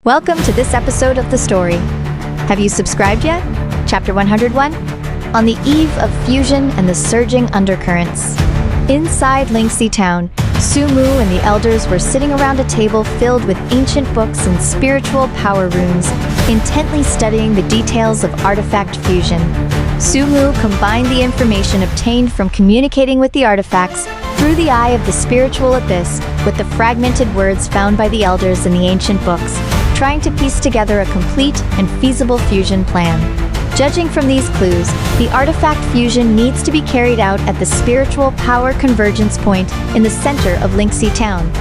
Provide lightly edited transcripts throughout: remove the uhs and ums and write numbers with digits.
Welcome to this episode of The Story. Have you subscribed yet? Chapter 101? On the eve of fusion and the surging undercurrents. Inside Linksea Town, Sumu and the elders were sitting around a table filled with ancient books and spiritual power runes, intently studying the details of artifact fusion. Sumu combined the information obtained from communicating with the artifacts through the eye of the spiritual abyss with the fragmented words found by the elders in the ancient books, trying to piece together a complete and feasible fusion plan. Judging from these clues, the artifact fusion needs to be carried out at the spiritual power convergence point in the center of Linksea Town.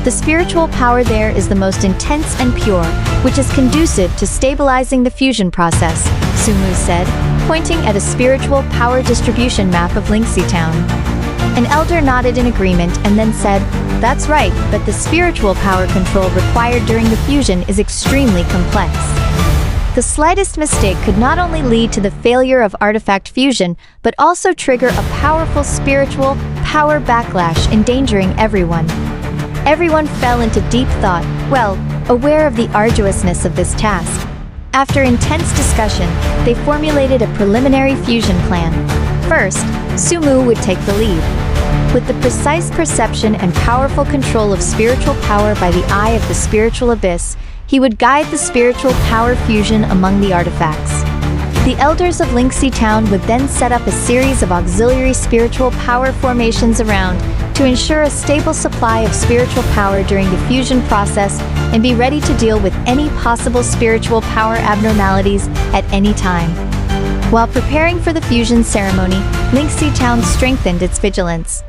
The spiritual power there is the most intense and pure, which is conducive to stabilizing the fusion process, Sumu said, pointing at a spiritual power distribution map of Linksea Town. An elder nodded in agreement and then said, "That's right, but the spiritual power control required during the fusion is extremely complex. The slightest mistake could not only lead to the failure of artifact fusion, but also trigger a powerful spiritual power backlash, endangering everyone." Everyone fell into deep thought, aware of the arduousness of this task. After intense discussion, they formulated a preliminary fusion plan. First, Sumu would take the lead. With the precise perception and powerful control of spiritual power by the eye of the spiritual abyss, he would guide the spiritual power fusion among the artifacts. The elders of Linksea Town would then set up a series of auxiliary spiritual power formations around to ensure a stable supply of spiritual power during the fusion process and be ready to deal with any possible spiritual power abnormalities at any time. While preparing for the fusion ceremony, Linksea Town strengthened its vigilance.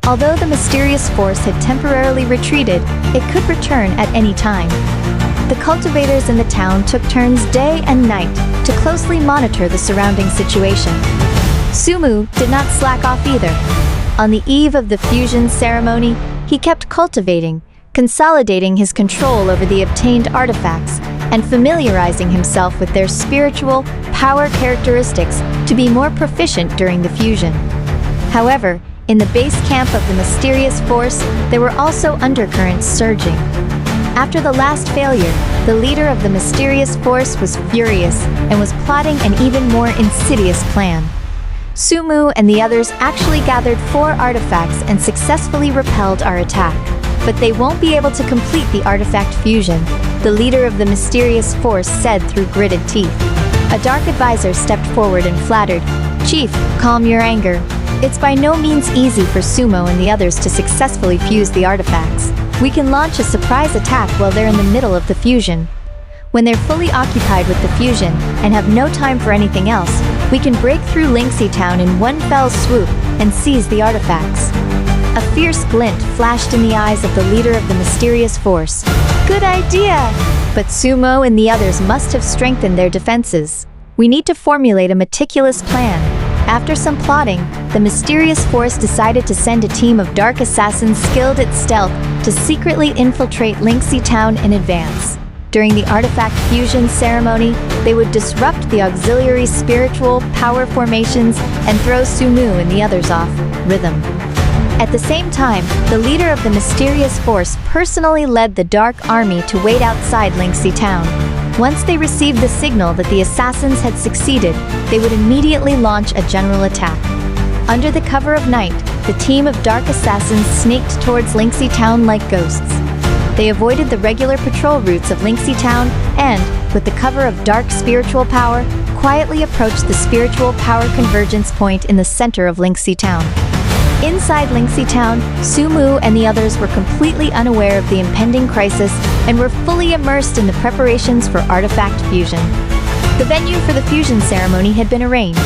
Although the mysterious force had temporarily retreated, it could return at any time. The cultivators in the town took turns day and night to closely monitor the surrounding situation. Sumu did not slack off either. On the eve of the fusion ceremony, he kept cultivating, consolidating his control over the obtained artifacts, and familiarizing himself with their spiritual power characteristics to be more proficient during the fusion. However, in the base camp of the mysterious force, there were also undercurrents surging. After the last failure, the leader of the mysterious force was furious and was plotting an even more insidious plan. Sumu and the others actually gathered 4 artifacts and successfully repelled our attack. But they won't be able to complete the artifact fusion, the leader of the mysterious force said through gritted teeth. A dark advisor stepped forward and flattered, "Chief, calm your anger. It's by no means easy for Sumo and the others to successfully fuse the artifacts. We can launch a surprise attack while they're in the middle of the fusion. When they're fully occupied with the fusion and have no time for anything else, we can break through Linksea Town in one fell swoop and seize the artifacts." A fierce glint flashed in the eyes of the leader of the mysterious force. "Good idea! But Sumo and the others must have strengthened their defenses. We need to formulate a meticulous plan." After some plotting, the mysterious force decided to send a team of dark assassins skilled at stealth to secretly infiltrate Linksea Town in advance. During the artifact fusion ceremony, they would disrupt the auxiliary spiritual power formations and throw Sumu and the others off rhythm. At the same time, the leader of the mysterious force personally led the Dark Army to wait outside Linksea Town. Once they received the signal that the assassins had succeeded, they would immediately launch a general attack. Under the cover of night, the team of dark assassins snaked towards Linksea Town like ghosts. They avoided the regular patrol routes of Linksea Town and, with the cover of dark spiritual power, quietly approached the spiritual power convergence point in the center of Linksea Town. Inside Linksea Town, Sumu and the others were completely unaware of the impending crisis and were fully immersed in the preparations for artifact fusion. The venue for the fusion ceremony had been arranged.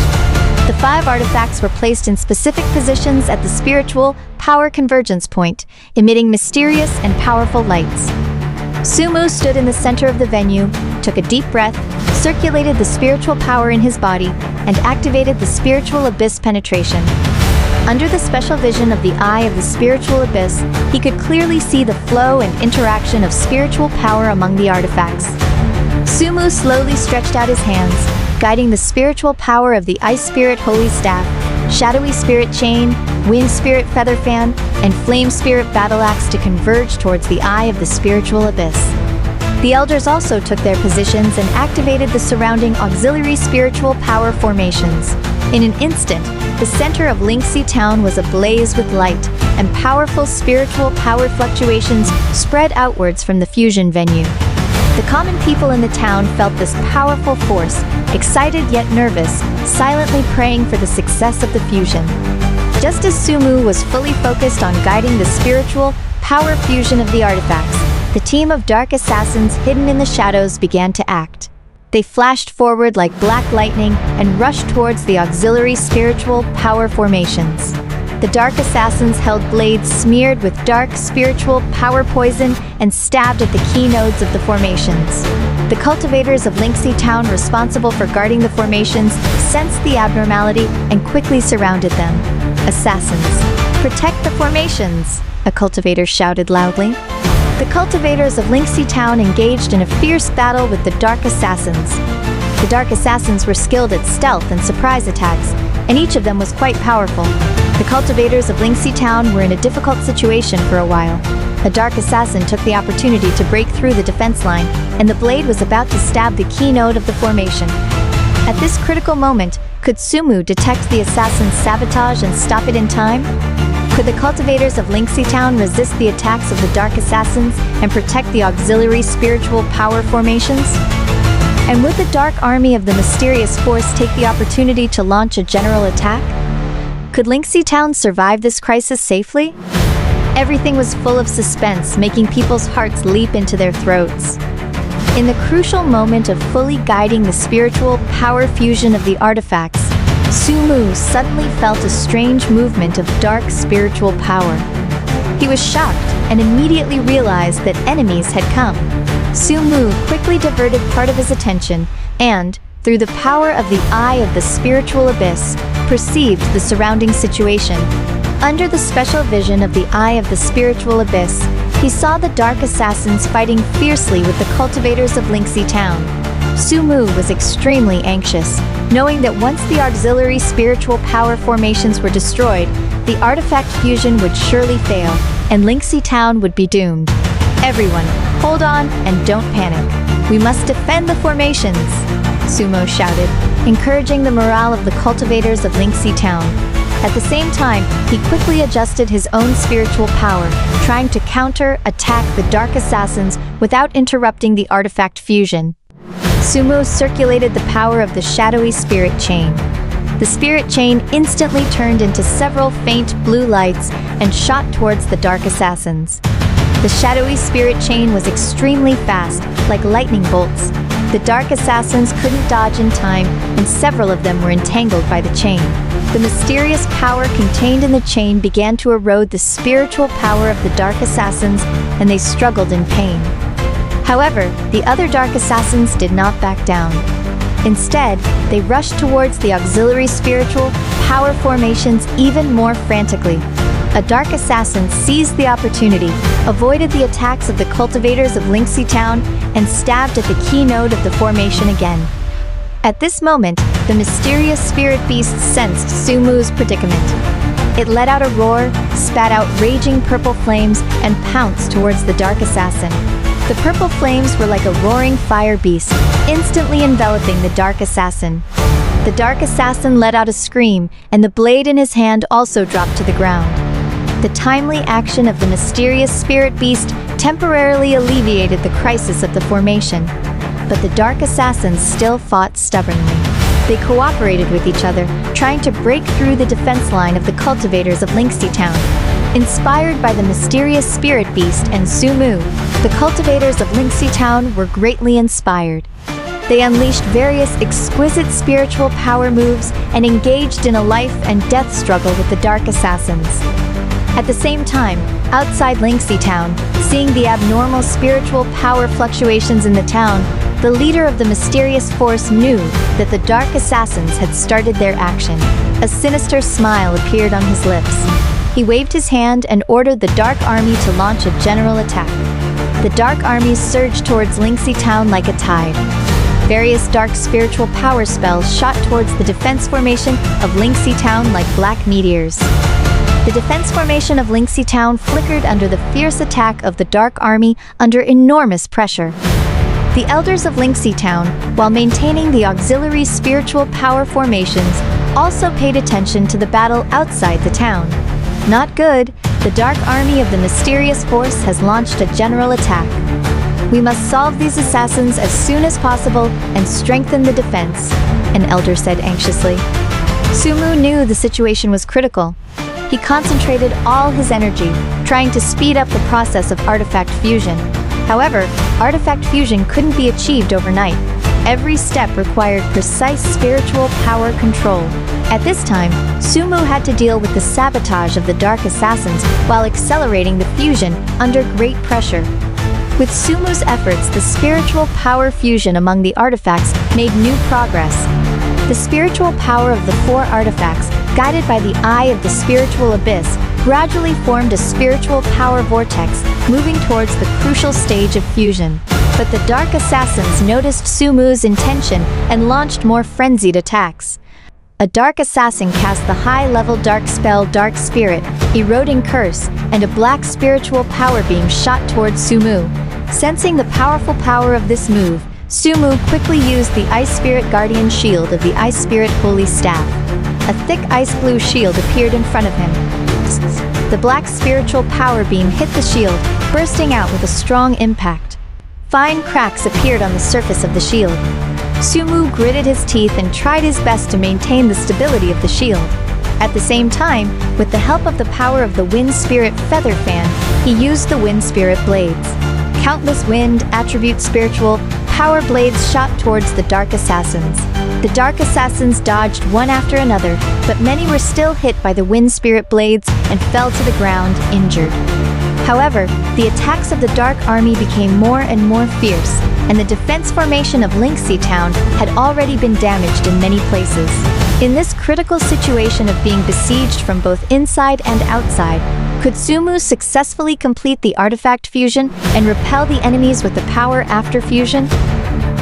The 5 artifacts were placed in specific positions at the spiritual power convergence point, emitting mysterious and powerful lights. Sumu stood in the center of the venue, took a deep breath, circulated the spiritual power in his body, and activated the spiritual abyss penetration. Under the special vision of the eye of the spiritual abyss, he could clearly see the flow and interaction of spiritual power among the artifacts. Sumu slowly stretched out his hands, guiding the spiritual power of the Ice Spirit Holy Staff, Shadowy Spirit Chain, Wind Spirit Feather Fan, and Flame Spirit Battle Axe to converge towards the eye of the spiritual abyss. The elders also took their positions and activated the surrounding auxiliary spiritual power formations. In an instant, the center of Linksea Town was ablaze with light, and powerful spiritual power fluctuations spread outwards from the fusion venue. The common people in the town felt this powerful force, excited yet nervous, silently praying for the success of the fusion. Just as Sumu was fully focused on guiding the spiritual power fusion of the artifacts, the team of dark assassins hidden in the shadows began to act. They flashed forward like black lightning and rushed towards the auxiliary spiritual power formations. The dark assassins held blades smeared with dark spiritual power poison and stabbed at the key nodes of the formations. The cultivators of Linksea Town responsible for guarding the formations sensed the abnormality and quickly surrounded them. "Assassins, protect the formations!" a cultivator shouted loudly. The cultivators of Linksea Town engaged in a fierce battle with the dark assassins. The dark assassins were skilled at stealth and surprise attacks, and each of them was quite powerful. The cultivators of Linksea Town were in a difficult situation for a while. A dark assassin took the opportunity to break through the defense line, and the blade was about to stab the key node of the formation. At this critical moment, could Sumu detect the assassin's sabotage and stop it in time? Could the cultivators of Linksea Town resist the attacks of the dark assassins and protect the auxiliary spiritual power formations? And would the dark army of the mysterious force take the opportunity to launch a general attack? Could Linksea Town survive this crisis safely? Everything was full of suspense, making people's hearts leap into their throats. In the crucial moment of fully guiding the spiritual power fusion of the artifacts, Sumu suddenly felt a strange movement of dark spiritual power. He was shocked and immediately realized that enemies had come. Sumu quickly diverted part of his attention and, through the power of the Eye of the Spiritual Abyss, perceived the surrounding situation. Under the special vision of the Eye of the Spiritual Abyss, he saw the dark assassins fighting fiercely with the cultivators of Linksea Town. Sumu was extremely anxious, knowing that once the auxiliary spiritual power formations were destroyed, the artifact fusion would surely fail, and Linksea Town would be doomed. "Everyone, hold on and don't panic. We must defend the formations," Sumo shouted, encouraging the morale of the cultivators of Linksea Town. At the same time, he quickly adjusted his own spiritual power, trying to counter-attack the dark assassins without interrupting the artifact fusion. Sumo circulated the power of the shadowy spirit chain. The spirit chain instantly turned into several faint blue lights and shot towards the dark assassins. The shadowy spirit chain was extremely fast, like lightning bolts. The dark assassins couldn't dodge in time, and several of them were entangled by the chain. The mysterious power contained in the chain began to erode the spiritual power of the dark assassins, and they struggled in pain. However, the other dark assassins did not back down. Instead, they rushed towards the auxiliary spiritual power formations even more frantically. A dark assassin seized the opportunity, avoided the attacks of the cultivators of Linksea Town, and stabbed at the key node of the formation again. At this moment, the mysterious spirit beast sensed Sumu's predicament. It let out a roar, spat out raging purple flames, and pounced towards the dark assassin. The purple flames were like a roaring fire beast, instantly enveloping the dark assassin. The dark assassin let out a scream, and the blade in his hand also dropped to the ground. The timely action of the mysterious spirit beast temporarily alleviated the crisis of the formation. But the dark assassins still fought stubbornly. They cooperated with each other, trying to break through the defense line of the cultivators of Linksea Town. Inspired by the mysterious spirit beast and Sumu, the cultivators of Linksea Town were greatly inspired. They unleashed various exquisite spiritual power moves and engaged in a life and death struggle with the dark assassins. At the same time, outside Linksea Town, seeing the abnormal spiritual power fluctuations in the town, the leader of the mysterious force knew that the dark assassins had started their action. A sinister smile appeared on his lips. He waved his hand and ordered the dark army to launch a general attack. The dark army surged towards Linksea Town like a tide. Various dark spiritual power spells shot towards the defense formation of Linksea Town like black meteors. The defense formation of Linksea Town flickered under the fierce attack of the dark army under enormous pressure. The elders of Linksea Town, while maintaining the auxiliary spiritual power formations, also paid attention to the battle outside the town. Not good, the Dark Army of the mysterious force has launched a general attack. We must solve these assassins as soon as possible and strengthen the defense, an elder said anxiously. Sumu knew the situation was critical. He concentrated all his energy, trying to speed up the process of artifact fusion. However, artifact fusion couldn't be achieved overnight. Every step required precise spiritual power control. At this time, Sumu had to deal with the sabotage of the Dark Assassins while accelerating the fusion under great pressure. With Sumu's efforts, the spiritual power fusion among the artifacts made new progress. The spiritual power of the 4 artifacts, guided by the Eye of the Spiritual Abyss, gradually formed a spiritual power vortex, moving towards the crucial stage of fusion. But the Dark Assassins noticed Sumu's intention and launched more frenzied attacks. A Dark Assassin cast the high-level dark spell Dark Spirit, Eroding Curse, and a black spiritual power beam shot towards Sumu. Sensing the powerful power of this move, Sumu quickly used the Ice Spirit Guardian Shield of the Ice Spirit Holy Staff. A thick ice-blue shield appeared in front of him. The black spiritual power beam hit the shield, bursting out with a strong impact. Fine cracks appeared on the surface of the shield. Sumu gritted his teeth and tried his best to maintain the stability of the shield. At the same time, with the help of the power of the Wind Spirit Feather Fan, he used the Wind Spirit Blades. Countless wind attribute spiritual power blades shot towards the Dark Assassins. The Dark Assassins dodged one after another, but many were still hit by the Wind Spirit Blades and fell to the ground, injured. However, the attacks of the Dark Army became more and more fierce, and the defense formation of Linksea Town had already been damaged in many places. In this critical situation of being besieged from both inside and outside, could Sumu successfully complete the artifact fusion and repel the enemies with the power after fusion?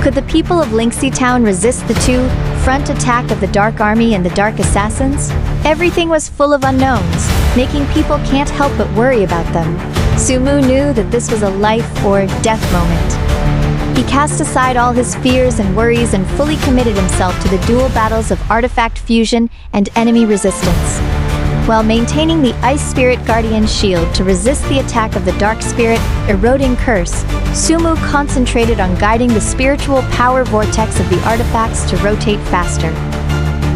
Could the people of Linksea Town resist the two-front attack of the Dark Army and the Dark Assassins? Everything was full of unknowns, making people can't help but worry about them. Sumu knew that this was a life or death moment. He cast aside all his fears and worries and fully committed himself to the dual battles of artifact fusion and enemy resistance. While maintaining the Ice Spirit Guardian Shield to resist the attack of the Dark Spirit Eroding Curse, Sumu concentrated on guiding the spiritual power vortex of the artifacts to rotate faster.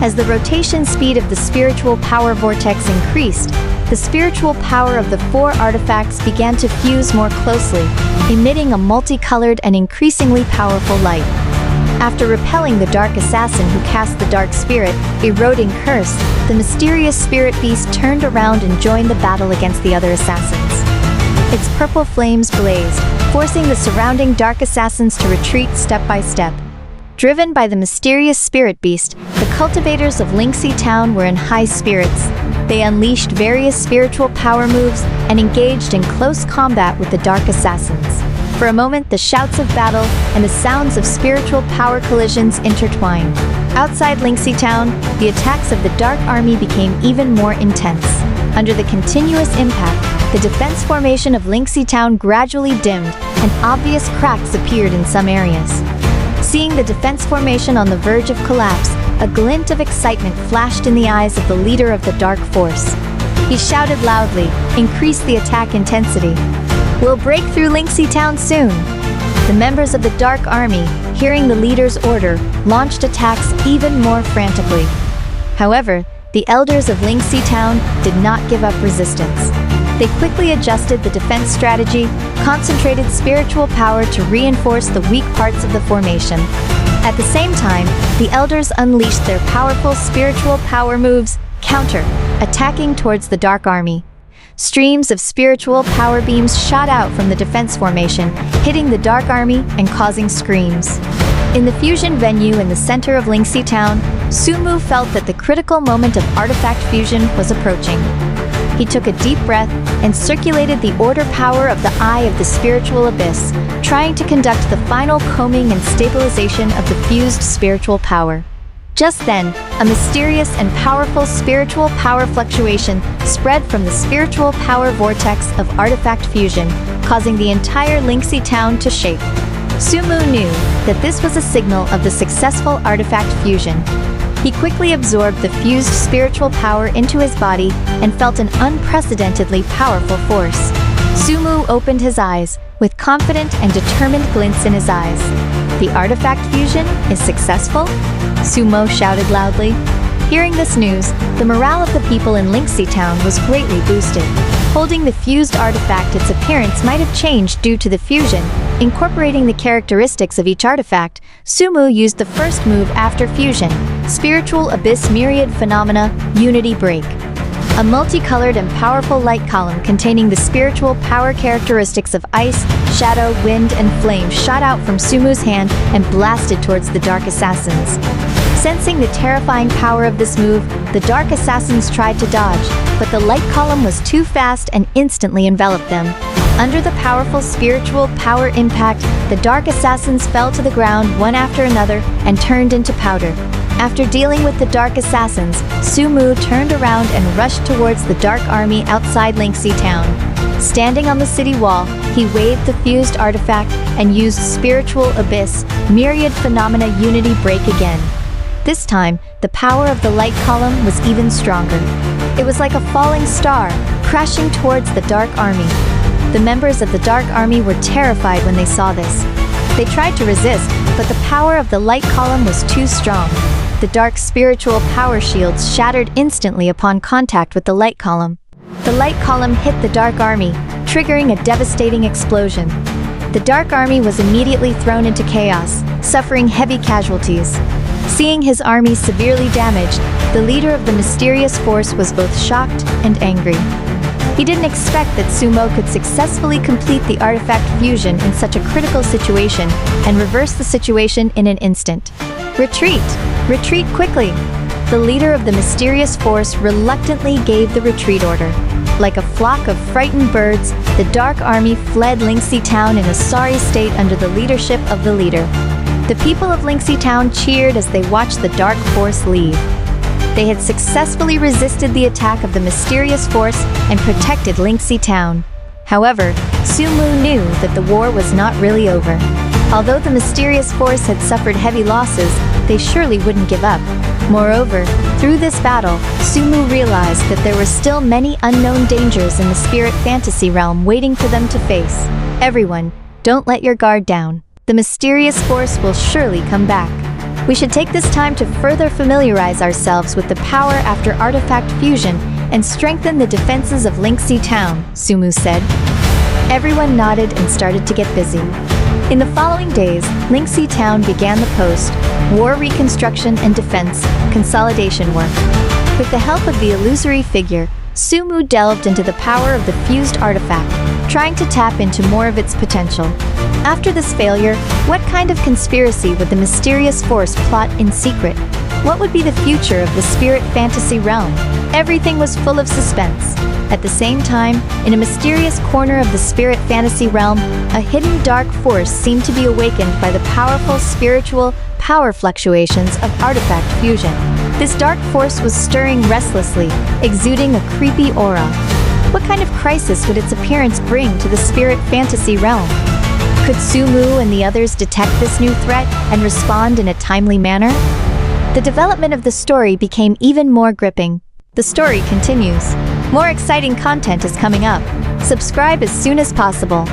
As the rotation speed of the spiritual power vortex increased, the spiritual power of the 4 artifacts began to fuse more closely, emitting a multicolored and increasingly powerful light. After repelling the Dark Assassin who cast the Dark Spirit Eroding Curse, the mysterious spirit beast turned around and joined the battle against the other assassins. Its purple flames blazed, forcing the surrounding Dark Assassins to retreat step by step. Driven by the mysterious spirit beast, the cultivators of Linksea Town were in high spirits. They unleashed various spiritual power moves and engaged in close combat with the Dark Assassins. For a moment, the shouts of battle and the sounds of spiritual power collisions intertwined. Outside Linksea Town, the attacks of the Dark Army became even more intense. Under the continuous impact, the defense formation of Linksea Town gradually dimmed, and obvious cracks appeared in some areas. Seeing the defense formation on the verge of collapse, a glint of excitement flashed in the eyes of the leader of the Dark Force. He shouted loudly, "Increase the attack intensity. We'll break through Linksea Town soon." The members of the Dark Army, hearing the leader's order, launched attacks even more frantically. However, the elders of Linksea Town did not give up resistance. They quickly adjusted the defense strategy, concentrated spiritual power to reinforce the weak parts of the formation. At the same time, the elders unleashed their powerful spiritual power moves, attacking towards the Dark Army. Streams of spiritual power beams shot out from the defense formation, hitting the Dark Army and causing screams. In the fusion venue in the center of Linksea Town, Sumu felt that the critical moment of artifact fusion was approaching. He took a deep breath and circulated the order power of the Eye of the Spiritual Abyss, trying to conduct the final combing and stabilization of the fused spiritual power. Just then, a mysterious and powerful spiritual power fluctuation spread from the spiritual power vortex of artifact fusion, causing the entire Linksea Town to shake. Sumu knew that this was a signal of the successful artifact fusion. He quickly absorbed the fused spiritual power into his body and felt an unprecedentedly powerful force. Sumu opened his eyes, with confident and determined glints in his eyes. The artifact fusion is successful? Sumo shouted loudly. Hearing this news, the morale of the people in Linksea Town was greatly boosted. Holding the fused artifact, its appearance might have changed due to the fusion. Incorporating the characteristics of each artifact, Sumu used the first move after fusion, Spiritual Abyss Myriad Phenomena Unity Break. A multicolored and powerful light column containing the spiritual power characteristics of ice, shadow, wind, and flame shot out from Sumu's hand and blasted towards the Dark Assassins. Sensing the terrifying power of this move, the Dark Assassins tried to dodge, but the light column was too fast and instantly enveloped them. Under the powerful spiritual power impact, the Dark Assassins fell to the ground one after another and turned into powder. After dealing with the Dark Assassins, Sumu turned around and rushed towards the Dark Army outside Linksea Town. Standing on the city wall, he waved the fused artifact and used Spiritual Abyss Myriad Phenomena Unity Break again. This time, the power of the light column was even stronger. It was like a falling star, crashing towards the Dark Army. The members of the Dark Army were terrified when they saw this. They tried to resist, but the power of the light column was too strong. The dark spiritual power shields shattered instantly upon contact with the light column. The light column hit the Dark Army, triggering a devastating explosion. The Dark Army was immediately thrown into chaos, suffering heavy casualties. Seeing his army severely damaged, the leader of the mysterious force was both shocked and angry. He didn't expect that Sumo could successfully complete the artifact fusion in such a critical situation and reverse the situation in an instant. Retreat! Retreat quickly! The leader of the mysterious force reluctantly gave the retreat order. Like a flock of frightened birds, the Dark Army fled Linksea Town in a sorry state under the leadership of the leader. The people of Linksea Town cheered as they watched the Dark Force leave. They had successfully resisted the attack of the mysterious force and protected Linksea Town. However, Sumu knew that the war was not really over. Although the mysterious force had suffered heavy losses, they surely wouldn't give up. Moreover, through this battle, Sumu realized that there were still many unknown dangers in the spirit fantasy realm waiting for them to face. Everyone, don't let your guard down. The mysterious force will surely come back. We should take this time to further familiarize ourselves with the power after artifact fusion and strengthen the defenses of Linksea Town, Sumu said. Everyone nodded and started to get busy. In the following days, Linksea Town began the post, War Reconstruction and Defense, consolidation work. With the help of the illusory figure, Sumu delved into the power of the fused artifact, trying to tap into more of its potential. After this failure, what kind of conspiracy would the mysterious force plot in secret? What would be the future of the spirit fantasy realm? Everything was full of suspense. At the same time, in a mysterious corner of the spirit fantasy realm, a hidden dark force seemed to be awakened by the powerful spiritual power fluctuations of artifact fusion. This dark force was stirring restlessly, exuding a creepy aura. What kind of crisis would its appearance bring to the spirit fantasy realm? Could Sumu and the others detect this new threat and respond in a timely manner? The development of the story became even more gripping. The story continues. More exciting content is coming up. Subscribe as soon as possible.